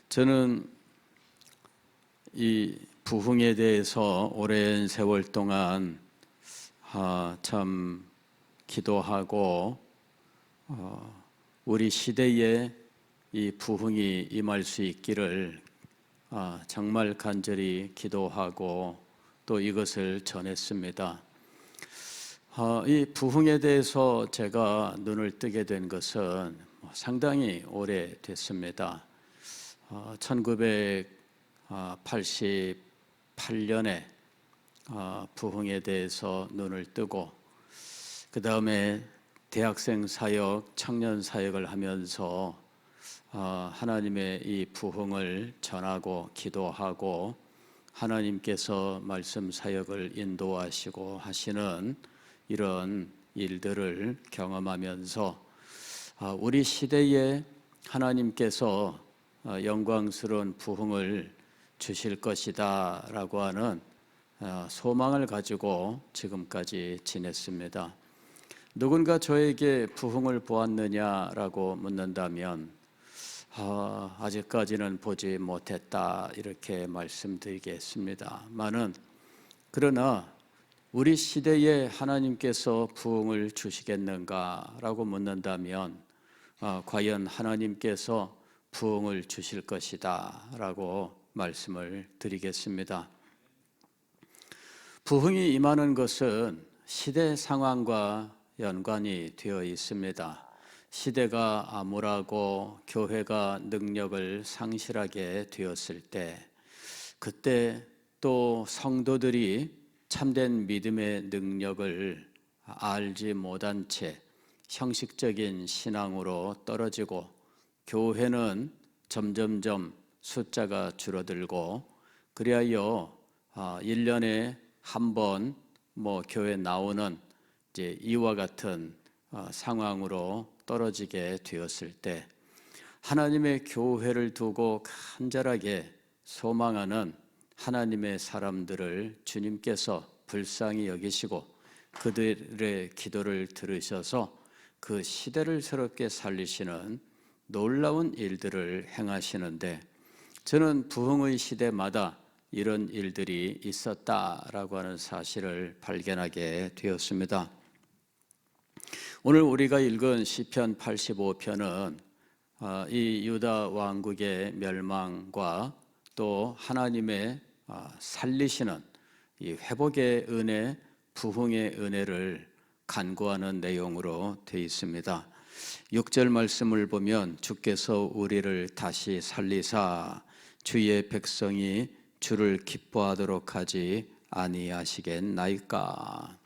저는 이 부흥에 대해서 오랜 세월 동안 참 기도하고 우리 시대에 이 부흥이 임할 수 있기를 정말 간절히 기도하고 또 이것을 전했습니다. 이 부흥에 대해서 제가 눈을 뜨게 된 것은 상당히 오래됐습니다. 1988년에 부흥에 대해서 눈을 뜨고 그 다음에 대학생 사역, 청년 사역을 하면서 하나님의 이 부흥을 전하고 기도하고 하나님께서 말씀 사역을 인도하시고 하시는 이런 일들을 경험하면서 우리 시대에 하나님께서 영광스러운 부흥을 주실 것이다 라고 하는 소망을 가지고 지금까지 지냈습니다. 누군가 저에게 부흥을 보았느냐라고 묻는다면 아직까지는 보지 못했다 이렇게 말씀드리겠습니다만은, 그러나 우리 시대에 하나님께서 부흥을 주시겠는가라고 묻는다면 과연 하나님께서 부흥을 주실 것이다 라고 말씀을 드리겠습니다. 부흥이 임하는 것은 시대 상황과 연관이 되어 있습니다. 시대가 암울하고 교회가 능력을 상실하게 되었을 때, 그때 또 성도들이 참된 믿음의 능력을 알지 못한 채 형식적인 신앙으로 떨어지고 교회는 점점점 숫자가 줄어들고, 그리하여 1년에 한 번 교회 나오는 이와 같은 상황으로 떨어지게 되었을 때, 하나님의 교회를 두고 간절하게 소망하는 하나님의 사람들을 주님께서 불쌍히 여기시고 그들의 기도를 들으셔서 그 시대를 새롭게 살리시는 놀라운 일들을 행하시는데, 저는 부흥의 시대마다 이런 일들이 있었다라고 하는 사실을 발견하게 되었습니다. 오늘 우리가 읽은 시편 85편은 이 유다 왕국의 멸망과 또 하나님의 살리시는 이 회복의 은혜, 부흥의 은혜를 간구하는 내용으로 되어 있습니다. 6절 말씀을 보면 주께서 우리를 다시 살리사 주의 백성이 주를 기뻐하도록 하지 아니하시겠나이까.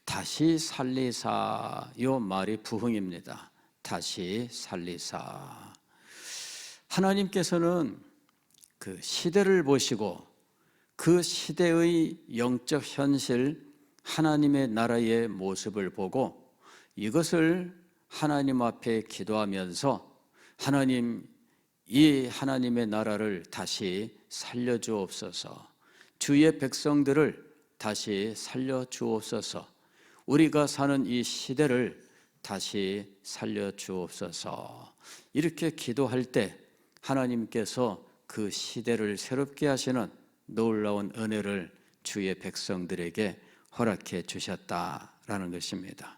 다시 살리사, 이 말이 부흥입니다. 다시 살리사. 하나님께서는 그 시대를 보시고 그 시대의 영적 현실, 하나님의 나라의 모습을 보고 이것을 하나님 앞에 기도하면서 하나님, 이 하나님의 나라를 다시 살려주옵소서, 주의 백성들을 다시 살려주옵소서, 우리가 사는 이 시대를 다시 살려주옵소서, 이렇게 기도할 때 하나님께서 그 시대를 새롭게 하시는 놀라운 은혜를 주의 백성들에게 허락해 주셨다라는 것입니다.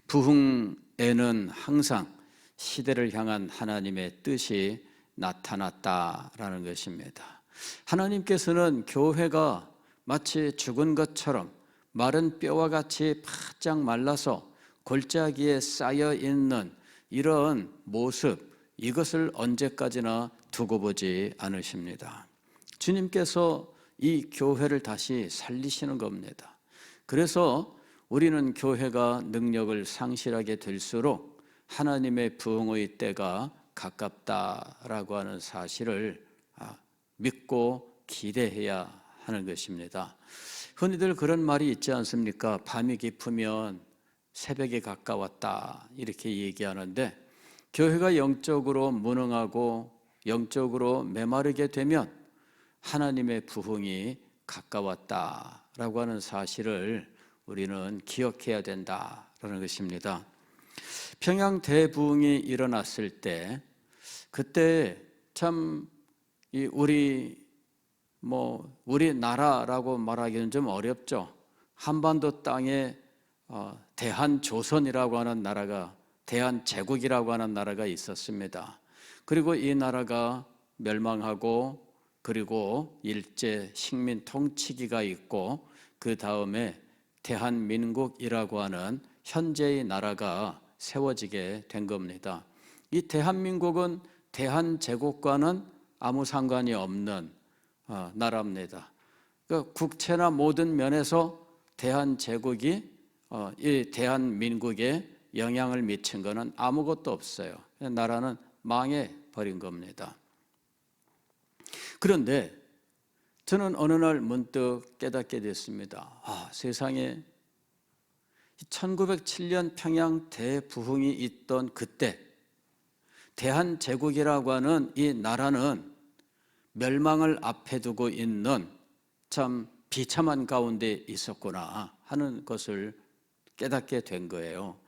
부흥에는 항상 시대를 향한 하나님의 뜻이 나타났다라는 것입니다. 하나님께서는 교회가 마치 죽은 것처럼 마른 뼈와 같이 바짝 말라서 골짜기에 쌓여 있는 이런 모습, 이것을 언제까지나 두고 보지 않으십니다. 주님께서 이 교회를 다시 살리시는 겁니다. 그래서 우리는 교회가 능력을 상실하게 될수록 하나님의 부흥의 때가 가깝다라고 하는 사실을 믿고 기대해야 하는 것입니다. 흔히들 그런 말이 있지 않습니까? 밤이 깊으면 새벽이 가까웠다 이렇게 얘기하는데, 교회가 영적으로 무능하고 영적으로 메마르게 되면 하나님의 부흥이 가까웠다라고 하는 사실을 우리는 기억해야 된다라는 것입니다. 평양 대부흥이 일어났을 때, 그때 참 우리나라라고 말하기는 좀 어렵죠. 한반도 땅에 대한조선이라고 하는 나라가, 대한제국이라고 하는 나라가 있었습니다. 그리고 이 나라가 멸망하고, 그리고 일제 식민 통치기가 있고, 그 다음에 대한민국이라고 하는 현재의 나라가 세워지게 된 겁니다. 이 대한민국은 대한제국과는 아무 상관이 없는 나라입니다. 그러니까 국채나 모든 면에서 대한제국이 이 대한민국에 영향을 미친 것은 아무것도 없어요. 나라는 망해버린 겁니다. 그런데 저는 어느 날 문득 깨닫게 됐습니다. 세상에 1907년 평양 대부흥이 있던 그때 대한제국이라고 하는 이 나라는 멸망을 앞에 두고 있는 참 비참한 가운데 있었구나 하는 것을 깨닫게 된 거예요.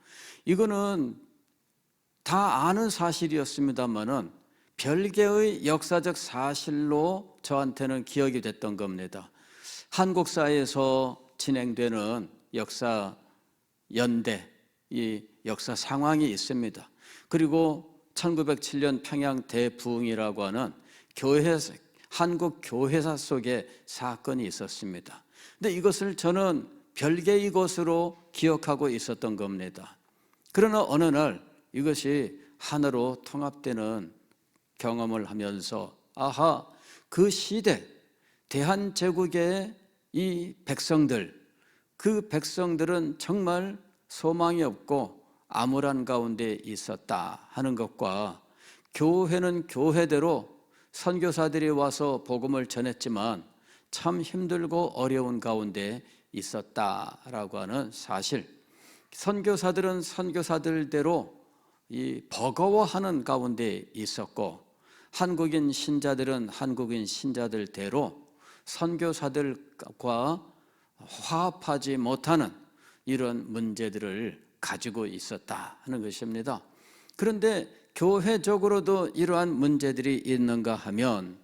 이거는 다 아는 사실이었습니다만은 별개의 역사적 사실로 저한테는 기억이 됐던 겁니다. 한국사에서 진행되는 역사 연대, 이 역사 상황이 있습니다. 그리고 1907년 평양 대부흥이라고 하는 한국 교회사 속에 사건이 있었습니다. 근데 이것을 저는 별개의 것으로 기억하고 있었던 겁니다. 그러나 어느 날 이것이 하나로 통합되는 경험을 하면서 그 시대 대한제국의 이 백성들, 그 백성들은 정말 소망이 없고 암울한 가운데 있었다 하는 것과, 교회는 교회대로 선교사들이 와서 복음을 전했지만 참 힘들고 어려운 가운데 있었다라고 하는 사실, 선교사들은 선교사들대로 이 버거워하는 가운데 있었고, 한국인 신자들은 한국인 신자들대로 선교사들과 화합하지 못하는 이런 문제들을 가지고 있었다 하는 것입니다. 그런데 교회적으로도 이러한 문제들이 있는가 하면,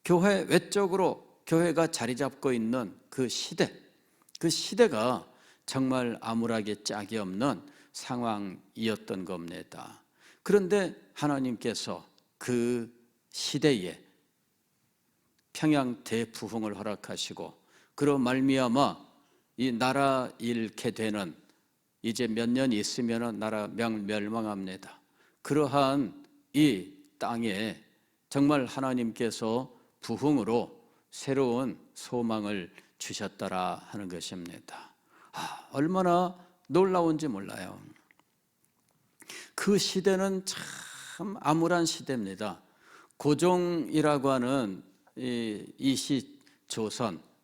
교회 외적으로 교회가 자리 잡고 있는 그 시대가 정말 암울하게 짝이 없는 상황이었던 겁니다. 그런데 하나님께서 그 시대에 평양 대부흥을 허락하시고, 그로 말미암아 이 나라 잃게 되는, 이제 몇 년 있으면 나라 멸망합니다. 그러한 이 땅에 정말 하나님께서 부흥으로 새로운 소망을 주셨더라 하는 것입니다. 얼마나 놀라운지 몰라요. 그 시대는 참 암울한 시대입니다. 고종이라고 하는 이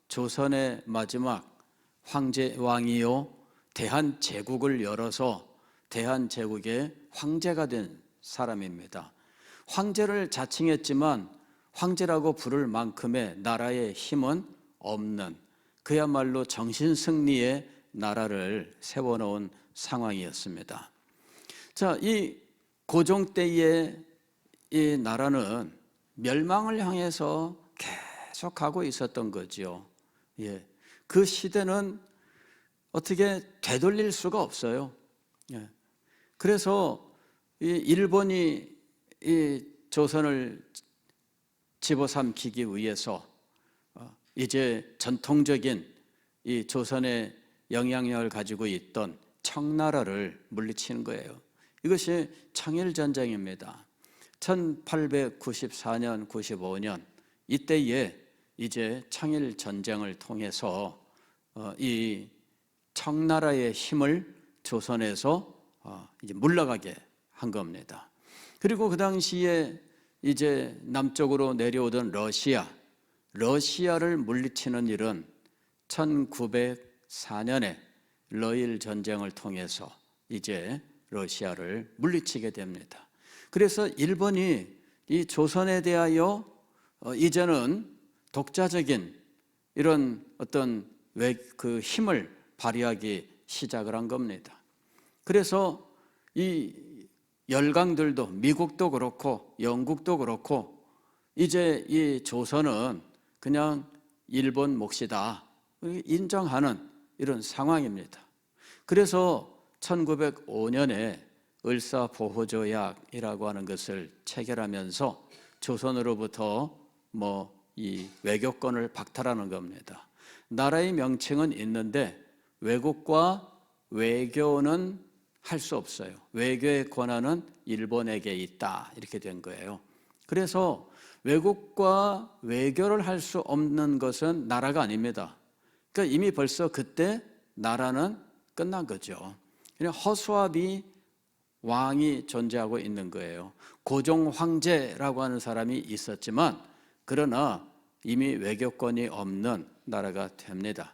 조선의 마지막 황제왕이요, 대한제국을 열어서 대한제국의 황제가 된 사람입니다. 황제를 자칭했지만 황제라고 부를 만큼의 나라의 힘은 없는, 그야말로 정신승리의 나라를 세워놓은 상황이었습니다. 자, 이 고종 때의 이 나라는 멸망을 향해서 계속 가고 있었던 거죠. 그 시대는 어떻게 되돌릴 수가 없어요. 그래서 이 일본이 이 조선을 집어삼키기 위해서 이제 전통적인 이 조선의 영향력을 가지고 있던 청나라를 물리치는 거예요. 이것이 청일전쟁입니다. 1894년, 95년 이때에 이제 청일전쟁을 통해서 이 청나라의 힘을 조선에서 이제 물러가게 한 겁니다. 그리고 그 당시에 이제 남쪽으로 내려오던 러시아를 물리치는 일은 1904년에 러일 전쟁을 통해서 이제 러시아를 물리치게 됩니다. 그래서 일본이 이 조선에 대하여 이제는 독자적인 이런 어떤 그 힘을 발휘하기 시작을 한 겁니다. 그래서 이 열강들도, 미국도 그렇고 영국도 그렇고 이제 이 조선은 그냥 일본 몫이다 인정하는 이런 상황입니다. 그래서 1905년에 을사보호조약이라고 하는 것을 체결하면서 조선으로부터 이 외교권을 박탈하는 겁니다. 나라의 명칭은 있는데 외국과 외교는 할 수 없어요. 외교의 권한은 일본에게 있다 이렇게 된 거예요. 그래서 외국과 외교를 할 수 없는 것은 나라가 아닙니다. 그러니까 이미 벌써 그때 나라는 끝난 거죠. 그냥 허수아비 왕이 존재하고 있는 거예요. 고종 황제라고 하는 사람이 있었지만 그러나 이미 외교권이 없는 나라가 됩니다.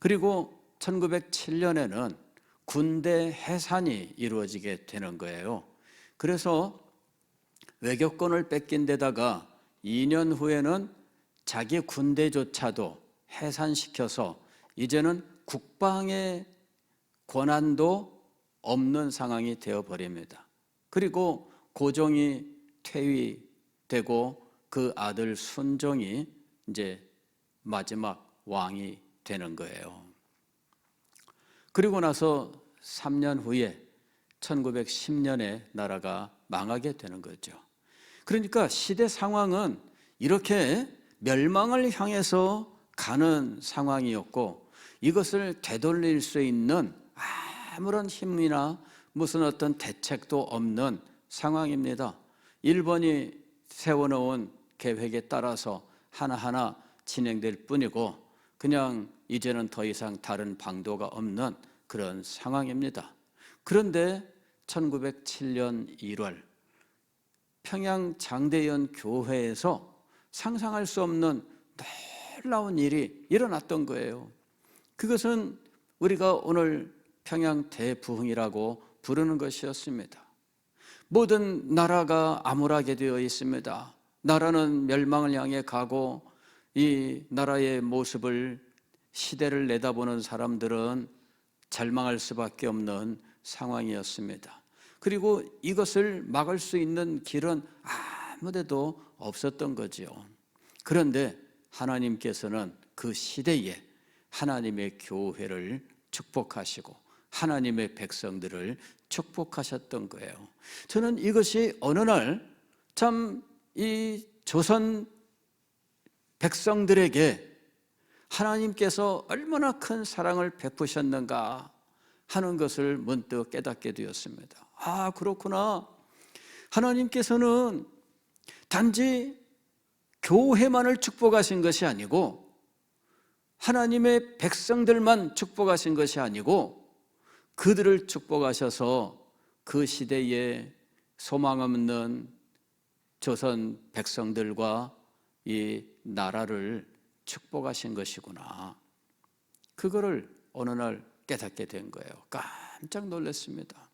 그리고 1907년에는 군대 해산이 이루어지게 되는 거예요. 그래서 외교권을 뺏긴 데다가 2년 후에는 자기 군대조차도 해산시켜서 이제는 국방의 권한도 없는 상황이 되어버립니다. 그리고 고종이 퇴위되고 그 아들 순종이 이제 마지막 왕이 되는 거예요. 그리고 나서 3년 후에 1910년에 나라가 망하게 되는 거죠. 그러니까 시대 상황은 이렇게 멸망을 향해서 가는 상황이었고 이것을 되돌릴 수 있는 아무런 힘이나 무슨 어떤 대책도 없는 상황입니다. 일본이 세워놓은 계획에 따라서 하나하나 진행될 뿐이고 그냥 이제는 더 이상 다른 방도가 없는 그런 상황입니다. 그런데 1907년 1월 평양 장대연 교회에서 상상할 수 없는 놀라운 일이 일어났던 거예요. 그것은 우리가 오늘 평양 대부흥이라고 부르는 것이었습니다. 모든 나라가 암울하게 되어 있습니다. 나라는 멸망을 향해 가고 이 나라의 모습을 시대를 내다보는 사람들은 절망할 수밖에 없는 상황이었습니다. 그리고 이것을 막을 수 있는 길은 아무데도 없었던 거죠. 그런데 하나님께서는 그 시대에 하나님의 교회를 축복하시고 하나님의 백성들을 축복하셨던 거예요. 저는 이것이 어느 날 참 이 조선 백성들에게 하나님께서 얼마나 큰 사랑을 베푸셨는가 하는 것을 문득 깨닫게 되었습니다. 그렇구나. 하나님께서는 단지 교회만을 축복하신 것이 아니고 하나님의 백성들만 축복하신 것이 아니고 그들을 축복하셔서 그 시대에 소망 없는 조선 백성들과 이 나라를 축복하신 것이구나. 그거를 어느 날 깨닫게 된 거예요. 깜짝 놀랐습니다.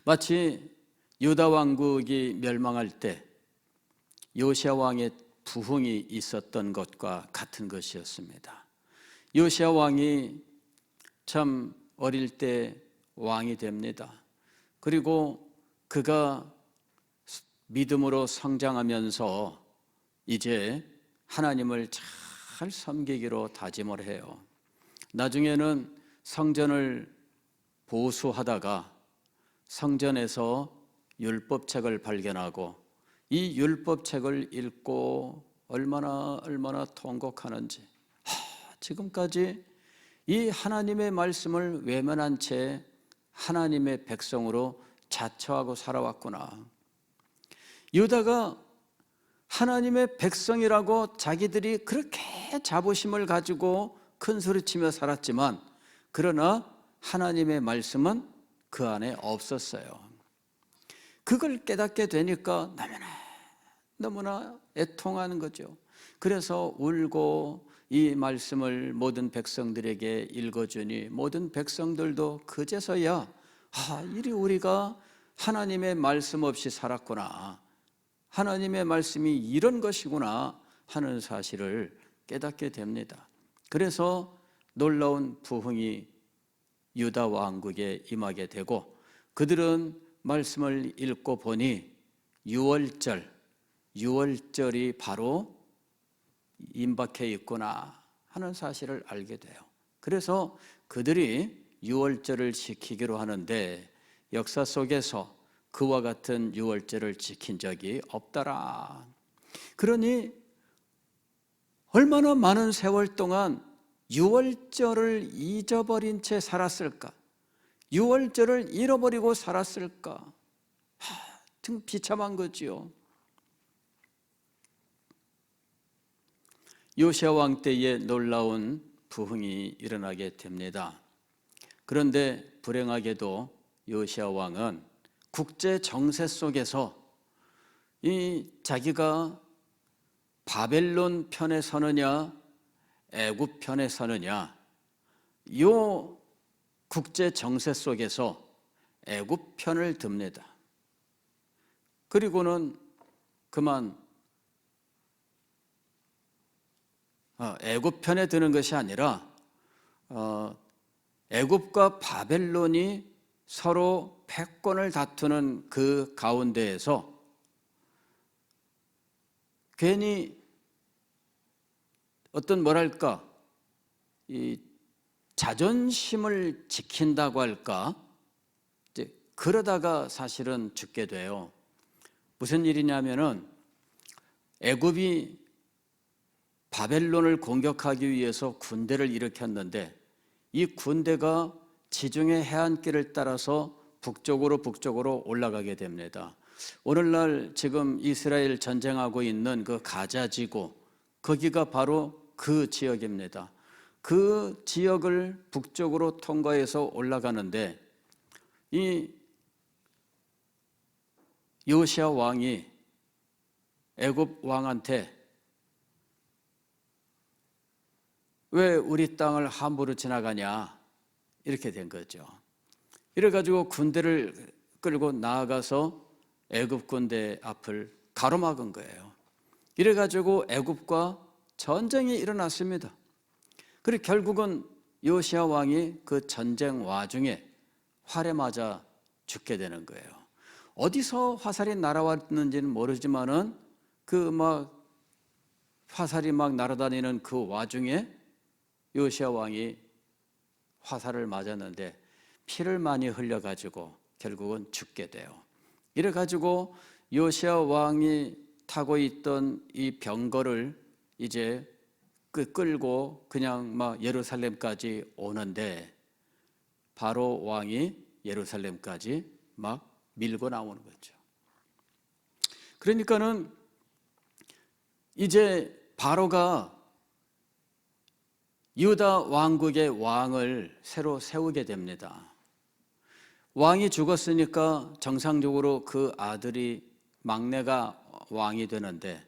마치 유다 왕국이 멸망할 때 요시야 왕의 부흥이 있었던 것과 같은 것이었습니다. 요시야 왕이 참 어릴 때 왕이 됩니다. 그리고 그가 믿음으로 성장하면서 이제 하나님을 잘 섬기기로 다짐을 해요. 나중에는 성전을 보수하다가 성전에서 율법책을 발견하고 이 율법책을 읽고 얼마나 통곡하는지 지금까지 이 하나님의 말씀을 외면한 채 하나님의 백성으로 자처하고 살아왔구나. 유다가 하나님의 백성이라고 자기들이 그렇게 자부심을 가지고 큰 소리치며 살았지만 그러나 하나님의 말씀은 그 안에 없었어요. 그걸 깨닫게 되니까 너무나 애통하는 거죠. 그래서 울고 이 말씀을 모든 백성들에게 읽어주니 모든 백성들도 그제서야 이리 우리가 하나님의 말씀 없이 살았구나, 하나님의 말씀이 이런 것이구나 하는 사실을 깨닫게 됩니다. 그래서 놀라운 부흥이 유다 왕국에 임하게 되고 그들은 말씀을 읽고 보니 유월절, 유월절이 바로 임박해 있구나 하는 사실을 알게 돼요. 그래서 그들이 유월절을 지키기로 하는데 역사 속에서 그와 같은 유월절을 지킨 적이 없더라. 그러니 얼마나 많은 세월 동안 유월절을 잊어버린 채 살았을까? 유월절을 잃어버리고 살았을까? 등 비참한 거지요. 요시야 왕 때에 놀라운 부흥이 일어나게 됩니다. 그런데 불행하게도 요시야 왕은 국제 정세 속에서 이 자기가 바벨론 편에 서느냐 애굽 편에 서느냐, 이 국제 정세 속에서 애굽 편을 듭니다. 그리고는 그만 애굽 편에 드는 것이 아니라 애굽과 바벨론이 서로 패권을 다투는 그 가운데에서 괜히 어떤 이 자존심을 지킨다고 할까? 그러다가 사실은 죽게 돼요. 무슨 일이냐면은 애굽이 바벨론을 공격하기 위해서 군대를 일으켰는데 이 군대가 지중해 해안길을 따라서 북쪽으로 올라가게 됩니다. 오늘날 지금 이스라엘 전쟁하고 있는 그 가자 지구, 거기가 바로 그 지역입니다. 그 지역을 북쪽으로 통과해서 올라가는데 이 요시야 왕이 애굽 왕한테 왜 우리 땅을 함부로 지나가냐 이렇게 된 거죠. 이래가지고 군대를 끌고 나아가서 애굽 군대 앞을 가로막은 거예요. 이래가지고 애굽과 전쟁이 일어났습니다. 그리고 결국은 요시야 왕이 그 전쟁 와중에 활에 맞아 죽게 되는 거예요. 어디서 화살이 날아왔는지는 모르지만은 화살이 막 날아다니는 그 와중에 요시야 왕이 화살을 맞았는데 피를 많이 흘려가지고 결국은 죽게 돼요. 이래가지고 요시야 왕이 타고 있던 이 병거를 이제 끌고 그냥 막 예루살렘까지 오는데 바로 왕이 예루살렘까지 막 밀고 나오는 거죠. 그러니까는 이제 바로가 유다 왕국의 왕을 새로 세우게 됩니다. 왕이 죽었으니까 정상적으로 그 아들이 막내가 왕이 되는데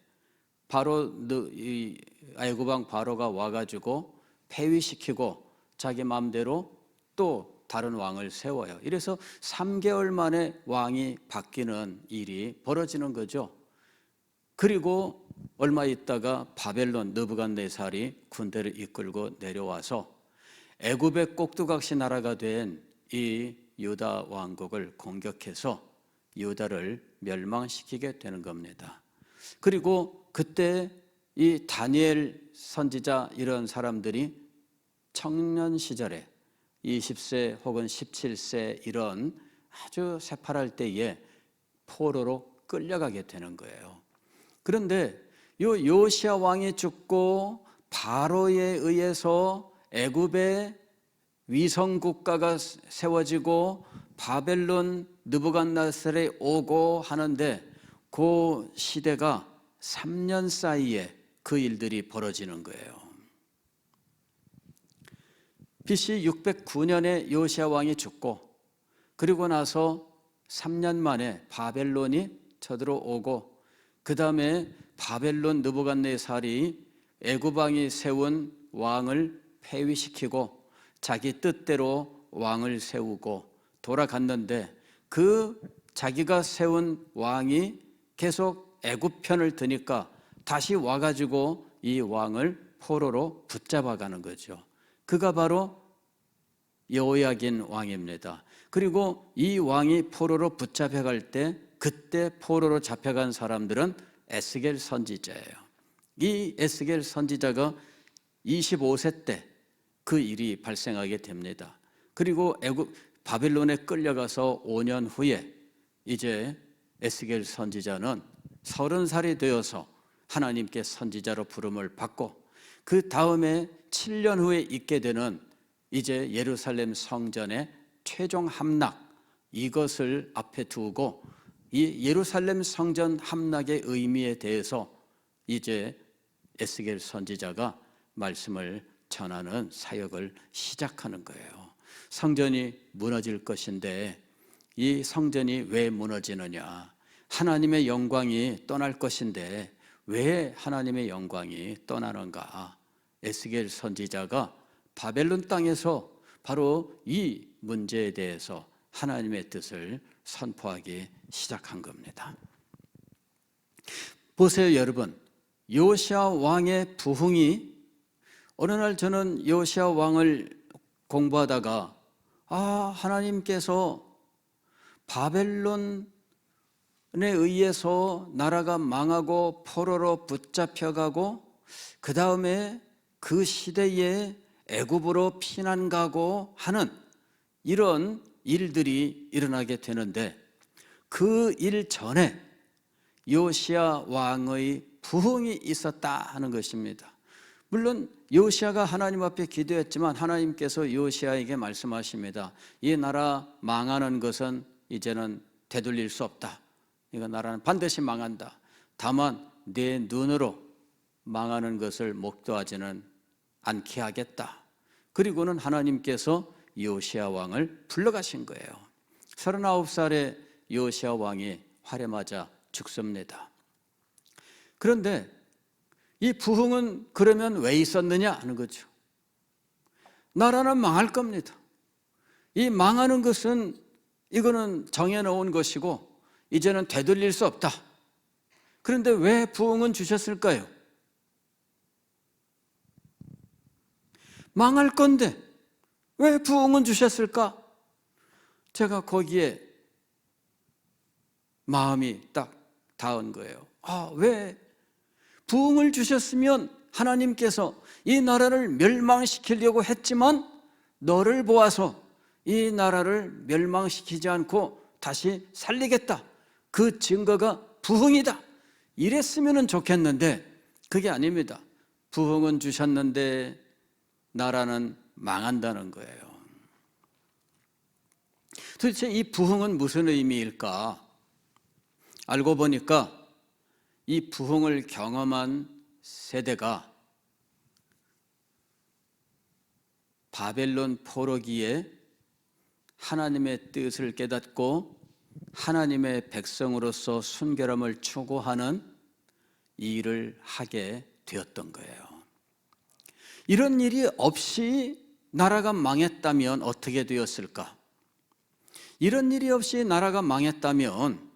바로 이 애굽 왕 바로가 와가지고 폐위시키고 자기 마음대로 또 다른 왕을 세워요. 이래서 3개월 만에 왕이 바뀌는 일이 벌어지는 거죠. 그리고 얼마 있다가 바벨론 느부갓네살이 군대를 이끌고 내려와서 애굽의 꼭두각시 나라가 된 이 유다 왕국을 공격해서 유다를 멸망시키게 되는 겁니다. 그리고 그때 이 다니엘 선지자 이런 사람들이 청년 시절에 20세 혹은 17세 이런 아주 새파랄 때에 포로로 끌려가게 되는 거예요. 그런데 요시야 왕이 죽고 바로에 의해서 애굽의 위성 국가가 세워지고 바벨론 느부갓네살이 오고 하는데 그 시대가 3년 사이에 그 일들이 벌어지는 거예요. BC 609년에 요시야 왕이 죽고 그리고 나서 3년 만에 바벨론이 쳐들어오고 그 다음에 바벨론 느부갓네살이 애굽 왕이 세운 왕을 폐위시키고 자기 뜻대로 왕을 세우고 돌아갔는데 그 자기가 세운 왕이 계속 애굽 편을 드니까 다시 와가지고 이 왕을 포로로 붙잡아가는 거죠. 그가 바로 여호야긴 왕입니다. 그리고 이 왕이 포로로 붙잡혀갈 때 그때 포로로 잡혀간 사람들은 에스겔 선지자예요. 이 에스겔 선지자가 25세 때 그 일이 발생하게 됩니다. 그리고 바벨론에 끌려가서 5년 후에 이제 에스겔 선지자는 30살이 되어서 하나님께 선지자로 부름을 받고 그 다음에 7년 후에 있게 되는 이제 예루살렘 성전의 최종 함락, 이것을 앞에 두고 이 예루살렘 성전 함락의 의미에 대해서 이제 에스겔 선지자가 말씀을 전하는 사역을 시작하는 거예요. 성전이 무너질 것인데 이 성전이 왜 무너지느냐? 하나님의 영광이 떠날 것인데 왜 하나님의 영광이 떠나는가? 에스겔 선지자가 바벨론 땅에서 바로 이 문제에 대해서 하나님의 뜻을 선포하기 시작한 겁니다. 보세요, 여러분. 요시야 왕의 부흥이 어느 날 저는 요시야 왕을 공부하다가 하나님께서 바벨론에 의해서 나라가 망하고 포로로 붙잡혀가고 그 다음에 그 시대에 애굽으로 피난 가고 하는 이런 일들이 일어나게 되는데 그 일 전에 요시야 왕의 부흥이 있었다 하는 것입니다. 물론 요시야가 하나님 앞에 기도했지만 하나님께서 요시야에게 말씀하십니다. 이 나라 망하는 것은 이제는 되돌릴 수 없다. 이 나라는 반드시 망한다. 다만 내 눈으로 망하는 것을 목도하지는 않게 하겠다. 그리고는 하나님께서 요시야 왕을 불러가신 거예요. 39살의 요시야 왕이 활에 맞아 죽습니다. 그런데 이 부흥은 그러면 왜 있었느냐 하는 거죠. 나라는 망할 겁니다. 이 망하는 것은 이거는 정해놓은 것이고 이제는 되돌릴 수 없다. 그런데 왜 부흥은 주셨을까요? 망할 건데 왜 부흥은 주셨을까? 제가 거기에 마음이 딱 닿은 거예요. 왜 부흥을 주셨으면 하나님께서 이 나라를 멸망시키려고 했지만 너를 보아서 이 나라를 멸망시키지 않고 다시 살리겠다. 그 증거가 부흥이다. 이랬으면 좋겠는데 그게 아닙니다. 부흥은 주셨는데 나라는 망한다는 거예요. 도대체 이 부흥은 무슨 의미일까? 알고 보니까 이 부흥을 경험한 세대가 바벨론 포로기에 하나님의 뜻을 깨닫고 하나님의 백성으로서 순결함을 추구하는 이 일을 하게 되었던 거예요. 이런 일이 없이 나라가 망했다면 어떻게 되었을까? 이런 일이 없이 나라가 망했다면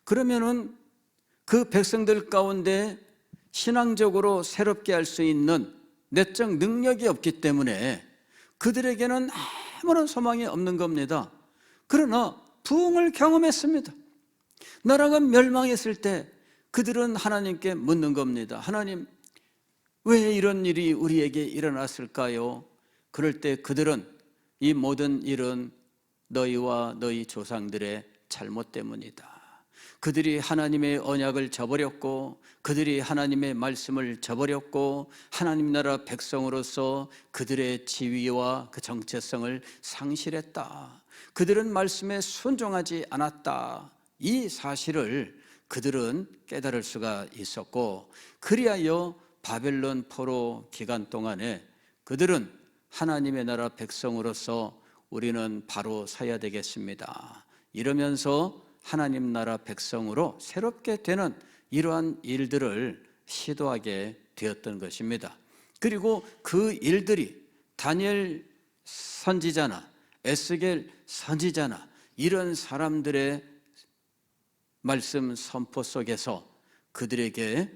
그러면은 그 백성들 가운데 신앙적으로 새롭게 할 수 있는 내적 능력이 없기 때문에 그들에게는 아무런 소망이 없는 겁니다. 그러나 부흥을 경험했습니다. 나라가 멸망했을 때 그들은 하나님께 묻는 겁니다. 하나님, 왜 이런 일이 우리에게 일어났을까요? 그럴 때 그들은 이 모든 일은 너희와 너희 조상들의 잘못 때문이다. 그들이 하나님의 언약을 저버렸고 그들이 하나님의 말씀을 저버렸고 하나님 나라 백성으로서 그들의 지위와 그 정체성을 상실했다. 그들은 말씀에 순종하지 않았다. 이 사실을 그들은 깨달을 수가 있었고 그리하여 바벨론 포로 기간 동안에 그들은 하나님의 나라 백성으로서 우리는 바로 서야 되겠습니다. 이러면서 하나님 나라 백성으로 새롭게 되는 이러한 일들을 시도하게 되었던 것입니다. 그리고 그 일들이 다니엘 선지자나 에스겔 선지자나 이런 사람들의 말씀 선포 속에서 그들에게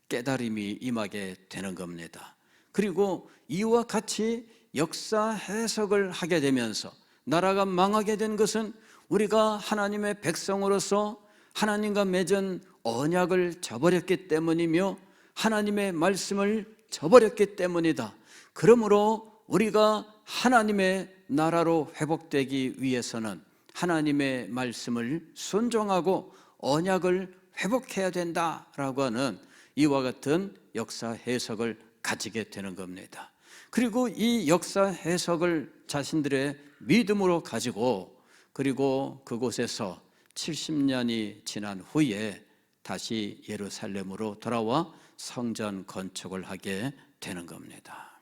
깨달음이 임하게 되는 겁니다. 그리고 이와 같이 역사 해석을 하게 되면서 나라가 망하게 된 것은 우리가 하나님의 백성으로서 하나님과 맺은 언약을 저버렸기 때문이며 하나님의 말씀을 저버렸기 때문이다. 그러므로 우리가 하나님의 나라로 회복되기 위해서는 하나님의 말씀을 순종하고 언약을 회복해야 된다라고 하는 이와 같은 역사 해석을 가지게 되는 겁니다. 그리고 이 역사 해석을 자신들의 믿음으로 가지고 그리고 그곳에서 70년이 지난 후에 다시 예루살렘으로 돌아와 성전 건축을 하게 되는 겁니다.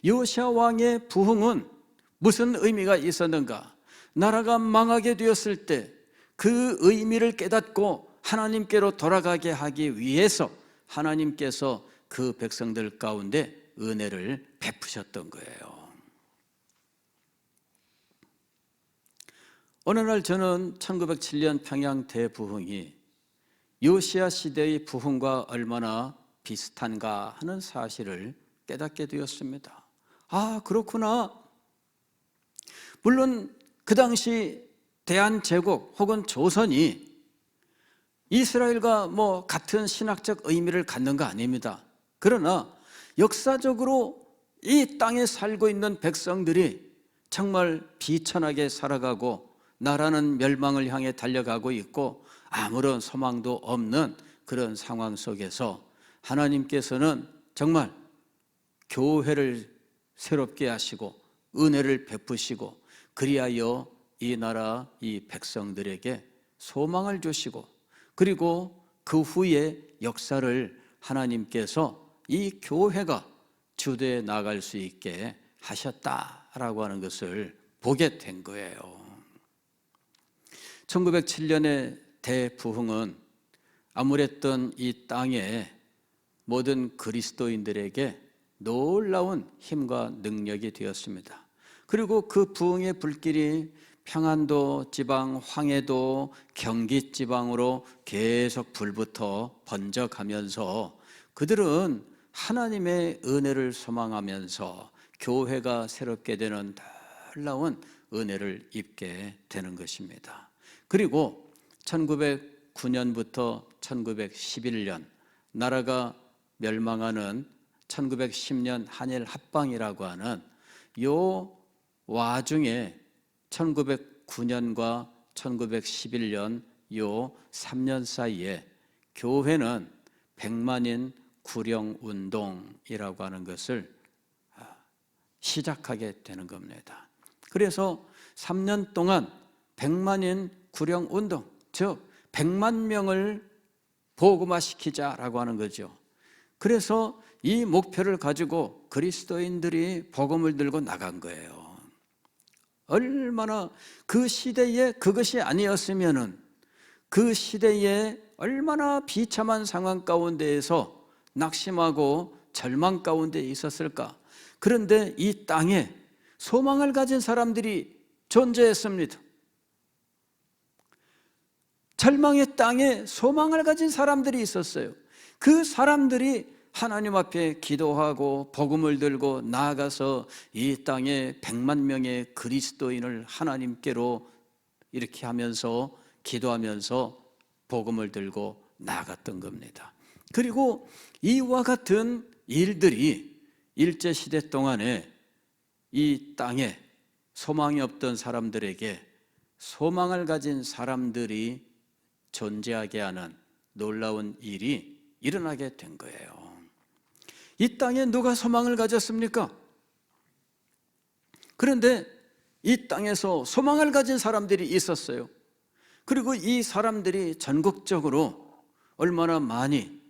요시야 왕의 부흥은 무슨 의미가 있었는가? 나라가 망하게 되었을 때 그 의미를 깨닫고 하나님께로 돌아가게 하기 위해서 하나님께서 그 백성들 가운데 은혜를 베푸셨던 거예요. 어느 날 저는 1907년 평양 대부흥이 요시야 시대의 부흥과 얼마나 비슷한가 하는 사실을 깨닫게 되었습니다. 아, 그렇구나. 물론 그 당시 대한제국 혹은 조선이 이스라엘과 같은 신학적 의미를 갖는 거 아닙니다. 그러나 역사적으로 이 땅에 살고 있는 백성들이 정말 비천하게 살아가고 나라는 멸망을 향해 달려가고 있고 아무런 소망도 없는 그런 상황 속에서 하나님께서는 정말 교회를 새롭게 하시고 은혜를 베푸시고 그리하여 이 나라 이 백성들에게 소망을 주시고 그리고 그 후에 역사를 하나님께서 이 교회가 주도해 나갈 수 있게 하셨다라고 하는 것을 보게 된 거예요. 1907년의 대부흥은 아무랬던 이 땅에 모든 그리스도인들에게 놀라운 힘과 능력이 되었습니다. 그리고 그 부흥의 불길이 평안도 지방, 황해도, 경기 지방으로 계속 불부터 번져가면서 그들은 하나님의 은혜를 소망하면서 교회가 새롭게 되는 놀라운 은혜를 입게 되는 것입니다. 그리고 1909년부터 1911년 나라가 멸망하는 1910년 한일 합방이라고 하는 요 와중에 1909년과 1911년 요 3년 사이에 교회는 100만인 구령운동이라고 하는 것을 시작하게 되는 겁니다. 그래서 3년 동안 100만인 구령운동, 즉 100만 명을 복음화시키자라고 하는 거죠. 그래서 이 목표를 가지고 그리스도인들이 복음을 들고 나간 거예요. 얼마나 그 시대에 그것이 아니었으면은 그 시대에 얼마나 비참한 상황 가운데에서 낙심하고 절망 가운데 있었을까. 그런데 이 땅에 소망을 가진 사람들이 존재했습니다. 절망의 땅에 소망을 가진 사람들이 있었어요. 그 사람들이 하나님 앞에 기도하고 복음을 들고 나아가서 이 땅에 100만 명의 그리스도인을 하나님께로 이렇게 하면서 기도하면서 복음을 들고 나아갔던 겁니다. 그리고 이와 같은 일들이 일제시대 동안에 이 땅에 소망이 없던 사람들에게 소망을 가진 사람들이 존재하게 하는 놀라운 일이 일어나게 된 거예요. 이 땅에 누가 소망을 가졌습니까? 그런데 이 땅에서 소망을 가진 사람들이 있었어요. 그리고 이 사람들이 전국적으로 얼마나 많이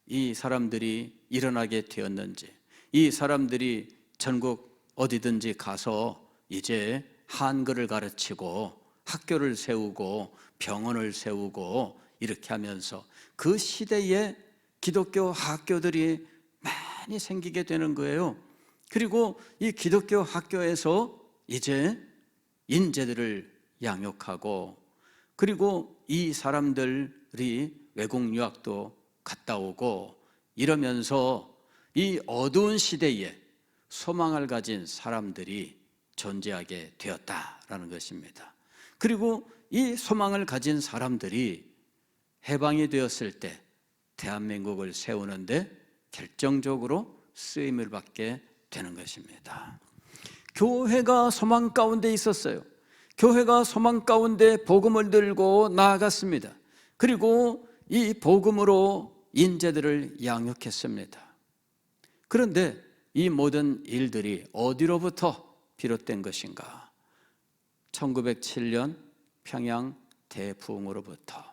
이 사람들이 일어나게 되었는지, 이 사람들이 전국 어디든지 가서 이제 한글을 가르치고 학교를 세우고 병원을 세우고 이렇게 하면서 그 시대에 기독교 학교들이 많이 생기게 되는 거예요. 그리고 이 기독교 학교에서 이제 인재들을 양육하고 그리고 이 사람들이 외국 유학도 갔다 오고 이러면서 이 어두운 시대에 소망을 가진 사람들이 존재하게 되었다라는 것입니다. 그리고 이 소망을 가진 사람들이 해방이 되었을 때 대한민국을 세우는데 결정적으로 쓰임을 받게 되는 것입니다. 교회가 소망 가운데 있었어요. 교회가 소망 가운데 복음을 들고 나아갔습니다. 그리고 이 복음으로 인재들을 양육했습니다. 그런데 이 모든 일들이 어디로부터 비롯된 것인가? 1907년 평양 대부흥으로부터.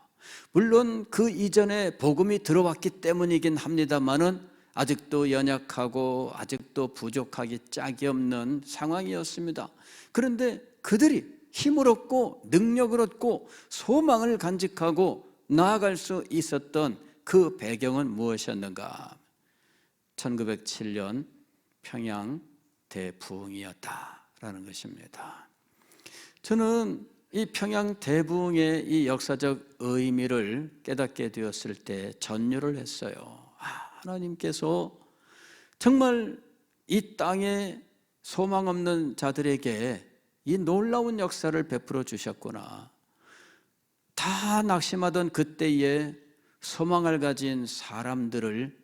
물론 그 이전에 복음이 들어왔기 때문이긴 합니다만은 아직도 연약하고 아직도 부족하기 짝이 없는 상황이었습니다. 그런데 그들이 힘을 얻고 능력을 얻고 소망을 간직하고 나아갈 수 있었던 그 배경은 무엇이었는가? 1907년 평양 대부흥이었다라는 것입니다. 저는 이 평양 대부흥의 이 역사적 의미를 깨닫게 되었을 때 전율을 했어요. 하나님께서 정말 이 땅에 소망 없는 자들에게 이 놀라운 역사를 베풀어 주셨구나. 다 낙심하던 그때에 소망을 가진 사람들을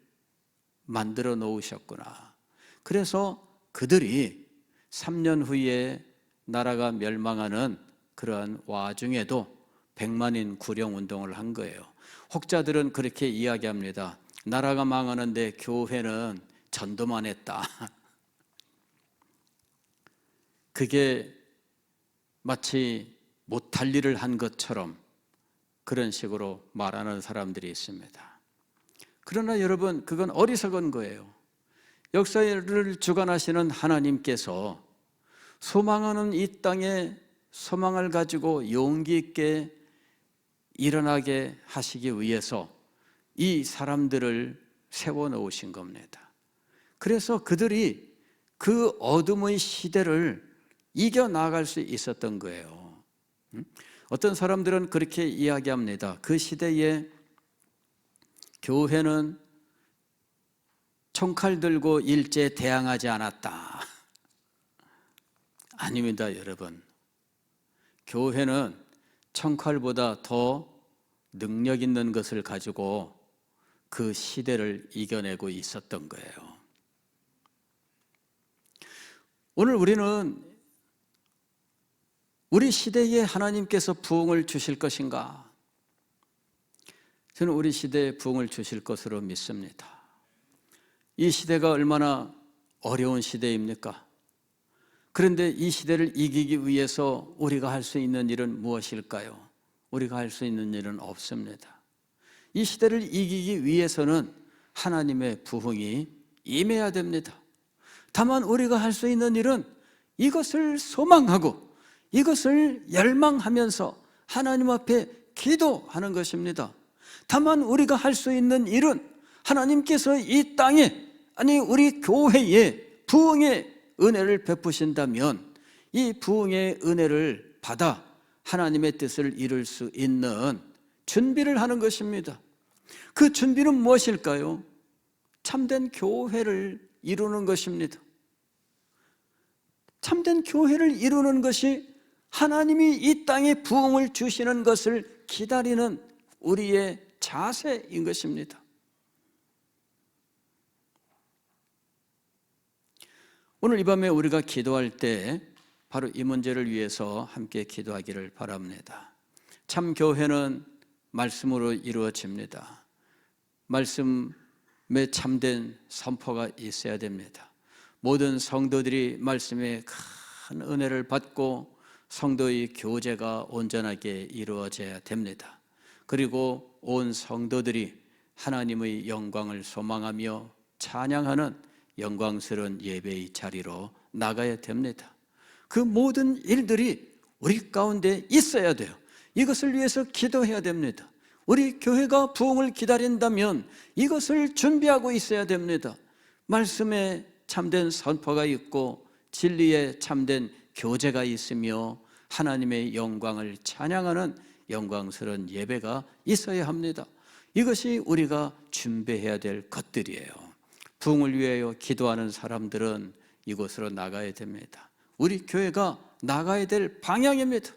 만들어 놓으셨구나. 그래서 그들이 3년 후에 나라가 멸망하는 그러한 와중에도 100만인 구령운동을 한 거예요. 혹자들은 그렇게 이야기합니다. 나라가 망하는데 교회는 전도만 했다. 그게 마치 못할 일을 한 것처럼 그런 식으로 말하는 사람들이 있습니다. 그러나 여러분, 그건 어리석은 거예요. 역사를 주관하시는 하나님께서 소망하는 이 땅에 소망을 가지고 용기 있게 일어나게 하시기 위해서 이 사람들을 세워놓으신 겁니다. 그래서 그들이 그 어둠의 시대를 이겨나갈 수 있었던 거예요. 어떤 사람들은 그렇게 이야기합니다. 그 시대에 교회는 총칼 들고 일제 대항하지 않았다. 아닙니다, 여러분. 교회는 총칼보다 더 능력 있는 것을 가지고 그 시대를 이겨내고 있었던 거예요. 오늘 우리는 우리 시대에 하나님께서 부흥을 주실 것인가? 저는 우리 시대에 부흥을 주실 것으로 믿습니다. 이 시대가 얼마나 어려운 시대입니까? 그런데 이 시대를 이기기 위해서 우리가 할 수 있는 일은 무엇일까요? 우리가 할 수 있는 일은 없습니다. 이 시대를 이기기 위해서는 하나님의 부흥이 임해야 됩니다. 다만 우리가 할 수 있는 일은 이것을 소망하고 이것을 열망하면서 하나님 앞에 기도하는 것입니다. 다만 우리가 할 수 있는 일은 하나님께서 이 땅에, 아니 우리 교회에 부흥의 은혜를 베푸신다면 이 부흥의 은혜를 받아 하나님의 뜻을 이룰 수 있는 준비를 하는 것입니다. 그 준비는 무엇일까요? 참된 교회를 이루는 것입니다. 참된 교회를 이루는 것이 하나님이 이 땅에 부흥을 주시는 것을 기다리는 우리의 자세인 것입니다. 오늘 이 밤에 우리가 기도할 때 바로 이 문제를 위해서 함께 기도하기를 바랍니다. 참 교회는 말씀으로 이루어집니다. 말씀에 참된 선포가 있어야 됩니다. 모든 성도들이 말씀에 큰 은혜를 받고 성도의 교제가 온전하게 이루어져야 됩니다. 그리고 온 성도들이 하나님의 영광을 소망하며 찬양하는 영광스러운 예배의 자리로 나가야 됩니다. 그 모든 일들이 우리 가운데 있어야 돼요. 이것을 위해서 기도해야 됩니다. 우리 교회가 부흥을 기다린다면 이것을 준비하고 있어야 됩니다. 말씀에 참된 선포가 있고 진리에 참된 교제가 있으며 하나님의 영광을 찬양하는 영광스러운 예배가 있어야 합니다. 이것이 우리가 준비해야 될 것들이에요. 부흥을 위하여 기도하는 사람들은 이곳으로 나가야 됩니다. 우리 교회가 나가야 될 방향입니다.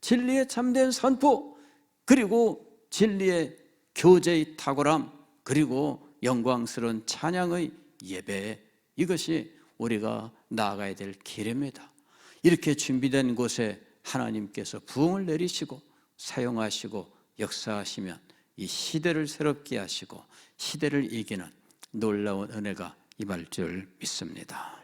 진리에 참된 선포, 그리고 진리에 교제의 탁월함, 그리고 영광스러운 찬양의 예배, 이것이 우리가 나아가야 될 길입니다. 이렇게 준비된 곳에 하나님께서 부흥을 내리시고 사용하시고 역사하시면 이 시대를 새롭게 하시고 시대를 이기는 놀라운 은혜가 임할 줄 믿습니다.